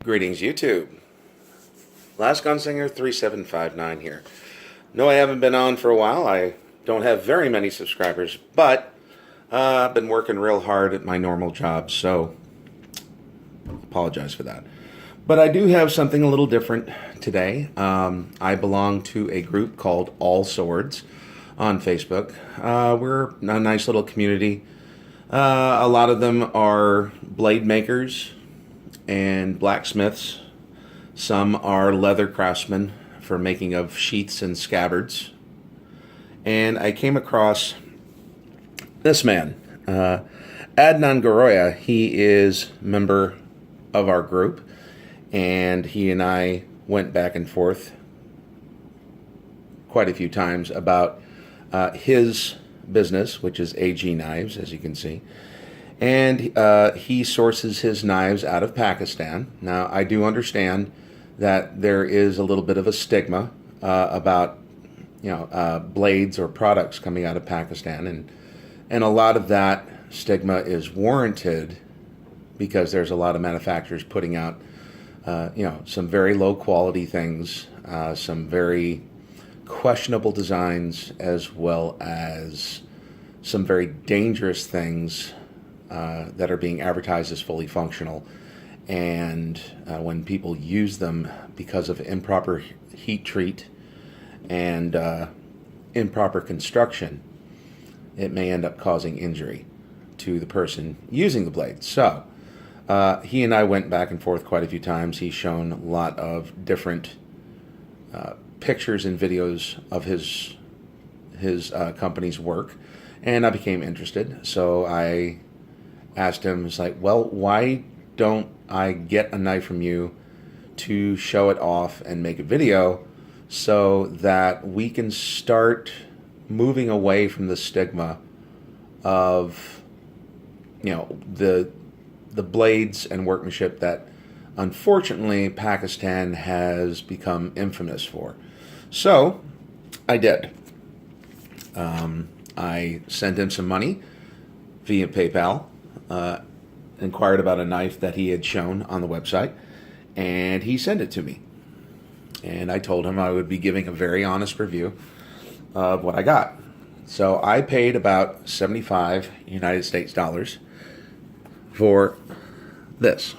Greetings, YouTube. Last Gunslinger 3759 here. No, I haven't been on for a while. I don't have very many subscribers, but I've been working real hard at my normal job, so apologize for that. But I do have something a little different today. I belong to a group called All Swords on Facebook. We're a nice little community. A lot of them are blade makers and blacksmiths. Some are leather craftsmen for making of sheaths and scabbards. And I came across this man, Adnan Goroya. He is a member of our group, and he and I went back and forth quite a few times about his business, which is AG Knives, as you can see. And he sources his knives out of Pakistan. Now, I do understand that there is a little bit of a stigma about, blades or products coming out of Pakistan, and a lot of that stigma is warranted because there's a lot of manufacturers putting out, some very low quality things, some very questionable designs, as well as some very dangerous things that are being advertised as fully functional. And when people use them because of improper heat treat and improper construction, it may end up causing injury to the person using the blade. So he and I went back and forth quite a few times. He's shown a lot of different pictures and videos of his company's work, and I became interested. So I asked him, it's like, well, why don't I get a knife from you to show it off and make a video so that we can start moving away from the stigma of, the blades and workmanship that unfortunately Pakistan has become infamous for. So I did. I sent him some money via PayPal, inquired about a knife that he had shown on the website, and he sent it to me. And I told him I would be giving a very honest review of what I got. So I paid about 75 United States dollars for this.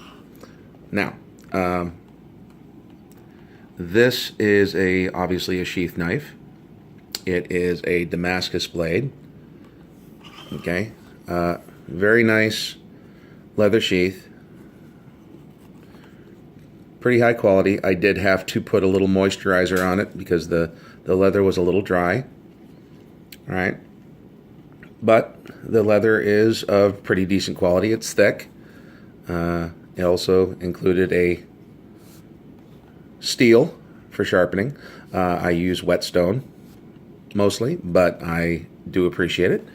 Now, this is obviously a sheath knife. It is a Damascus blade. Okay, very nice leather sheath. Pretty high quality. I did have to put a little moisturizer on it because the leather was a little dry. All right, but the leather is of pretty decent quality. It's thick. It also included a steel for sharpening. I use whetstone mostly, but I do appreciate it.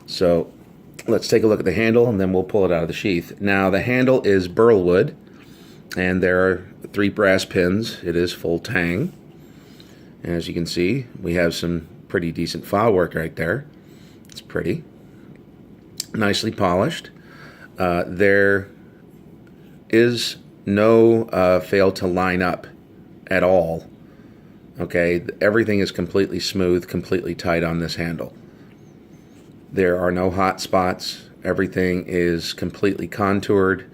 So let's take a look at the handle, and then we'll pull it out of the sheath. Now, the handle is burl wood, and there are 3 brass pins. It is full tang. As you can see, we have some pretty decent file work right there. It's pretty. Nicely polished. There is no fail to line up at all. Okay, everything is completely smooth, completely tight on this handle. There are no hot spots. Everything is completely contoured.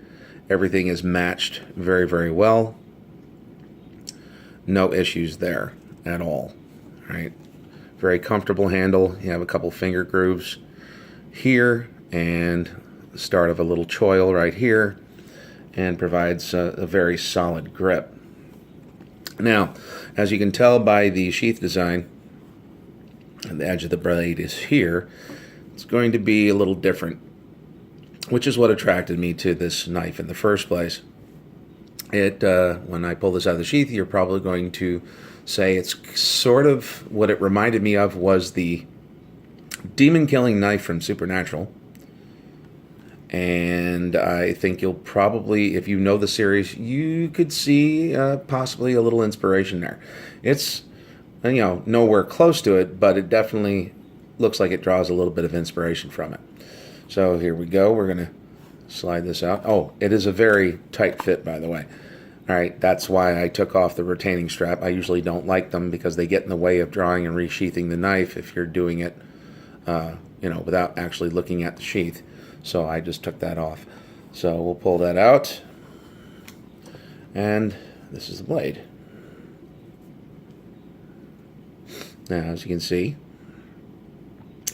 Everything is matched very, very well. No issues there at all. All right, very comfortable handle. You have a couple finger grooves here and the start of a little choil right here, and provides a very solid grip. Now, as you can tell by the sheath design, and the edge of the blade is here, it's going to be a little different, which is what attracted me to this knife in the first place. When I pull this out of the sheath, you're probably going to say it's sort of what it reminded me of was the demon-killing knife from Supernatural. And I think you'll probably, if you know the series, you could see possibly a little inspiration there. It's, nowhere close to it, but it definitely looks like it draws a little bit of inspiration from it. So here we go. We're going to slide this out. Oh, it is a very tight fit, by the way. All right, that's why I took off the retaining strap. I usually don't like them because they get in the way of drawing and resheathing the knife if you're doing it, without actually looking at the sheath. So I just took that off. So we'll pull that out, and this is the blade. Now, as you can see,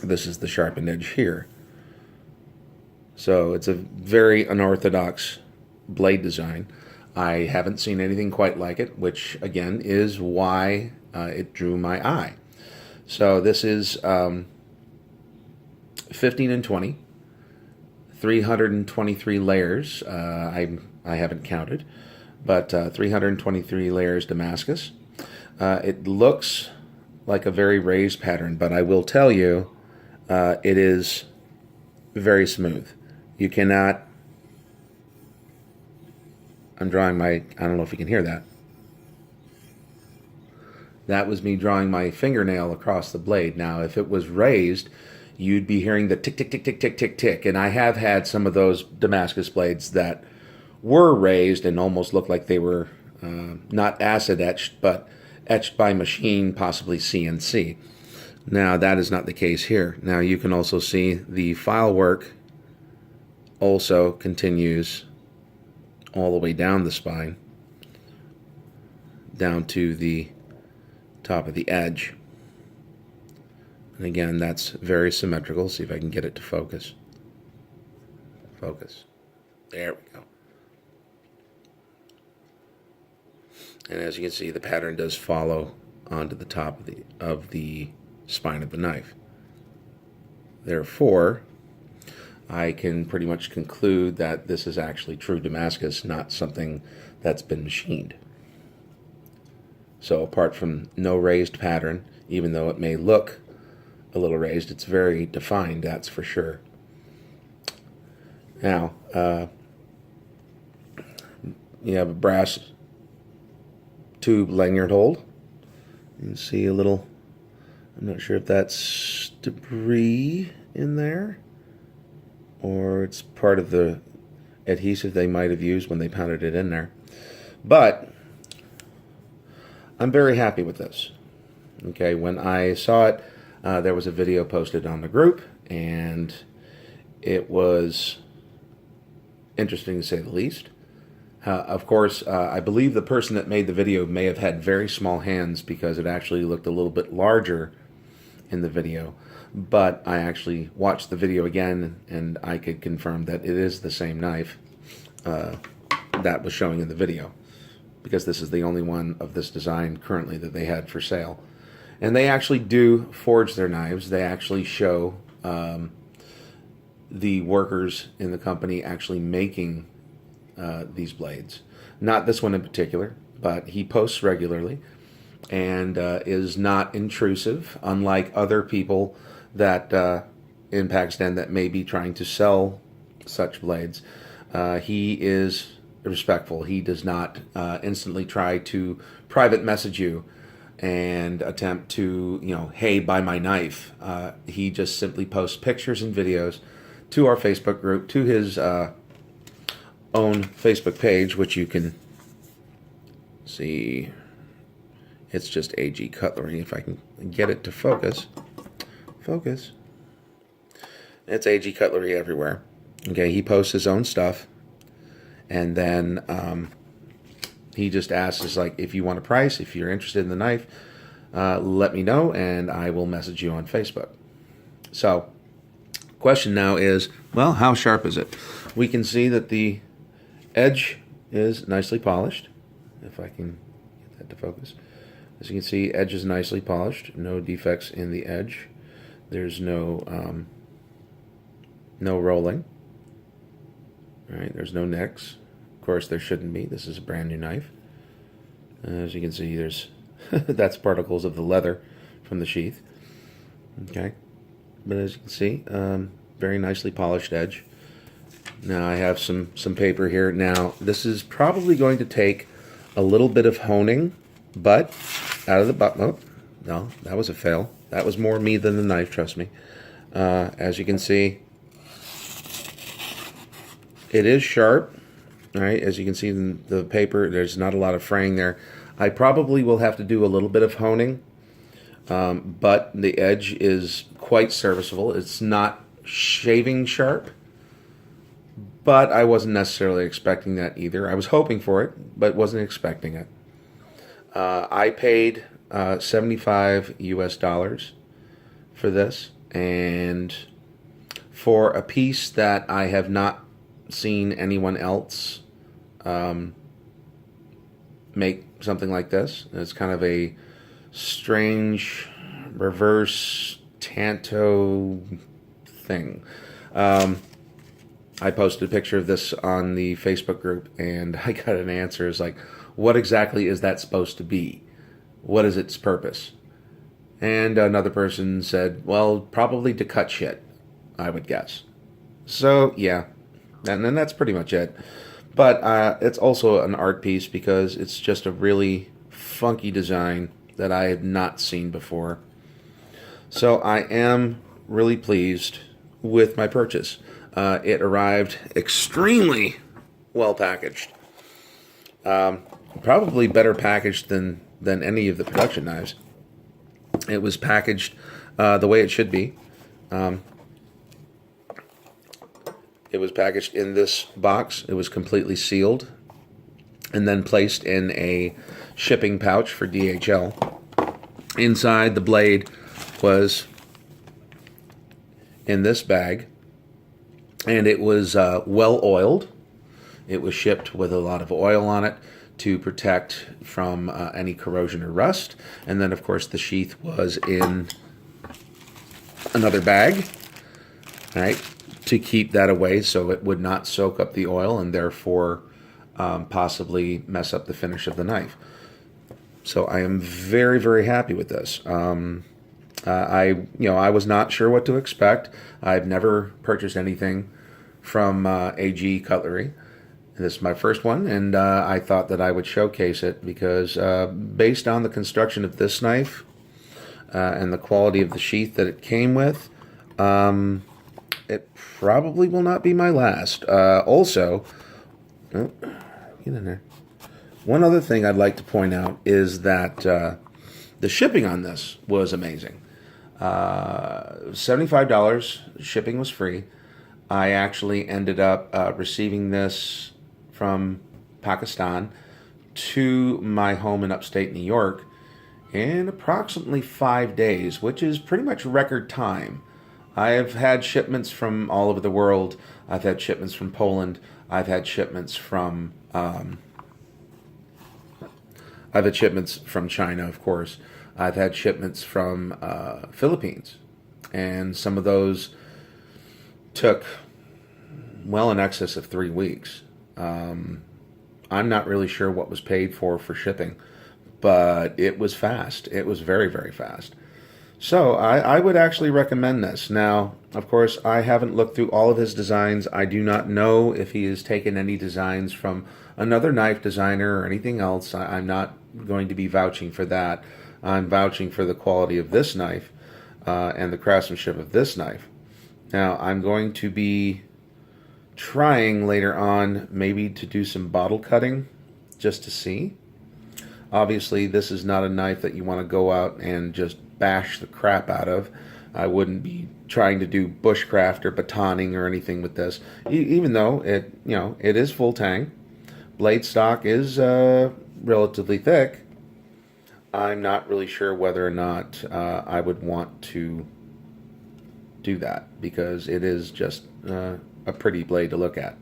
this is the sharpened edge here. So it's a very unorthodox blade design. I haven't seen anything quite like it, which again is why it drew my eye. So this is 15 and 20, 323 layers. I haven't counted, but 323 layers Damascus. It looks like a very raised pattern, but I will tell you, it is very smooth. You cannot. I'm drawing my, I don't know if you can hear that. That was me drawing my fingernail across the blade. Now, if it was raised, you'd be hearing the tick, tick, tick, tick, tick, tick, tick. And I have had some of those Damascus blades that were raised and almost looked like they were not acid etched, but etched by machine, possibly CNC. Now, that is not the case here. Now, you can also see the file work also continues all the way down the spine, down to the top of the edge. And again, that's very symmetrical. See if I can get it to focus. Focus. There we go. And as you can see, the pattern does follow onto the top of the spine of the knife. Therefore, I can pretty much conclude that this is actually true Damascus, not something that's been machined. So apart from no raised pattern, even though it may look a little raised, it's very defined, that's for sure. Now, you have a brass tube lanyard hold. You can see a little, I'm not sure if that's debris in there, or it's part of the adhesive they might have used when they pounded it in there. But I'm very happy with this. Okay, when I saw it, there was a video posted on the group, and it was interesting to say the least. Of course, I believe the person that made the video may have had very small hands because it actually looked a little bit larger in the video. But I actually watched the video again, and I could confirm that it is the same knife that was showing in the video, because this is the only one of this design currently that they had for sale. And they actually do forge their knives. They actually show the workers in the company actually making these blades. Not this one in particular, but he posts regularly and is not intrusive, unlike other people that in Pakistan that may be trying to sell such blades. He is respectful. He does not instantly try to private message you and attempt to, hey, buy my knife. He just simply posts pictures and videos to our Facebook group, to his own Facebook page, which you can see. It's just AG Cutlery. If I can get it to focus. Focus. It's AG Cutlery everywhere. Okay, he posts his own stuff, and then he just asks us, like, if you want a price, if you're interested in the knife, let me know, and I will message you on Facebook. So, question now is, well, how sharp is it? We can see that the edge is nicely polished. If I can get that to focus. As you can see, edge is nicely polished. No defects in the edge. There's no rolling. All right, there's no nicks. Of course, there shouldn't be. This is a brand new knife. As you can see, there's that's particles of the leather from the sheath. Okay, but as you can see, very nicely polished edge. Now I have some paper here. Now this is probably going to take a little bit of honing, but out of the butt. Oh, no, that was a fail. That was more me than the knife, trust me. As you can see, it is sharp. All right, as you can see in the paper, there's not a lot of fraying there. I probably will have to do a little bit of honing, but the edge is quite serviceable. It's not shaving sharp, but I wasn't necessarily expecting that either. I was hoping for it, but wasn't expecting it. I paid 75 US dollars for this, and for a piece that I have not seen anyone else make something like this. It's kind of a strange reverse tanto thing. I posted a picture of this on the Facebook group, and I got an answer. It's like, what exactly is that supposed to be? What is its purpose? And another person said, well, probably to cut shit, I would guess. So, yeah, and then that's pretty much it. But it's also an art piece because it's just a really funky design that I had not seen before. So I am really pleased with my purchase. It arrived extremely well packaged. Probably better packaged than any of the production knives. It was packaged the way it should be. It was packaged in this box. It was completely sealed and then placed in a shipping pouch for DHL. Inside, the blade was in this bag, and it was well oiled. It was shipped with a lot of oil on it to protect from any corrosion or rust. And then, of course, the sheath was in another bag, right, to keep that away so it would not soak up the oil and therefore possibly mess up the finish of the knife. So I am very, very happy with this. I was not sure what to expect. I've never purchased anything from AG Cutlery. This is my first one, and I thought that I would showcase it because based on the construction of this knife and the quality of the sheath that it came with, it probably will not be my last. Also, oh, get in there. One other thing I'd like to point out is that the shipping on this was amazing. $75, shipping was free. I actually ended up receiving this from Pakistan to my home in upstate New York in approximately 5 days, which is pretty much record time. I've had shipments from all over the world. I've had shipments from Poland. I've had shipments from China, of course. I've had shipments from Philippines, and some of those took well in excess of 3 weeks. I'm not really sure what was paid for shipping, but it was fast. It was very, very fast. So I would actually recommend this. Now, of course, I haven't looked through all of his designs. I do not know if he has taken any designs from another knife designer or anything else. I'm not going to be vouching for that. I'm vouching for the quality of this knife and the craftsmanship of this knife. Now, I'm going to be trying later on maybe to do some bottle cutting just to see. Obviously, this is not a knife that you want to go out and just bash the crap out of. I wouldn't be trying to do bushcraft or batoning or anything with this, even though it is full tang. Blade stock is relatively thick. I'm not really sure whether or not I would want to do that because it is just a pretty blade to look at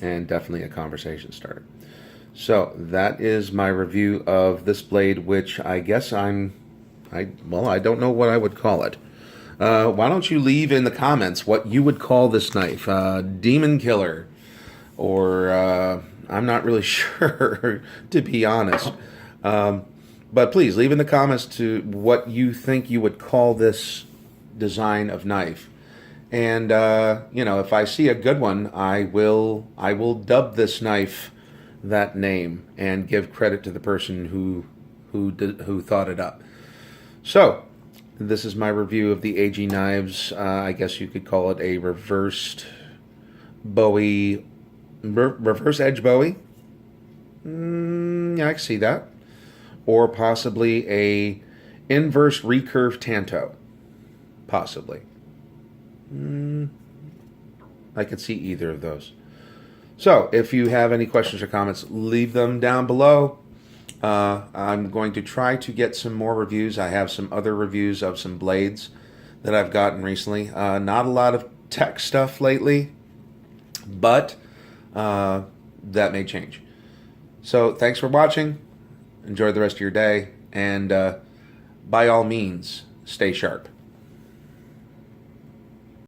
and definitely a conversation starter. So that is my review of this blade, which I guess I don't know what I would call it. Why don't you leave in the comments what you would call this knife? Demon Killer, or I'm not really sure, to be honest. But please leave in the comments to what you think you would call this design of knife. And if I see a good one, I will dub this knife that name and give credit to the person who thought it up. So this is my review of the AG Knives. I guess you could call it a reversed Bowie reverse edge Bowie. Yeah, I can see that. Or possibly a inverse recurve Tanto. Possibly. I could see either of those. So, if you have any questions or comments, leave them down below. I'm going to try to get some more reviews. I have some other reviews of some blades that I've gotten recently. Not a lot of tech stuff lately, but that may change. So, thanks for watching. Enjoy the rest of your day, and by all means, stay sharp.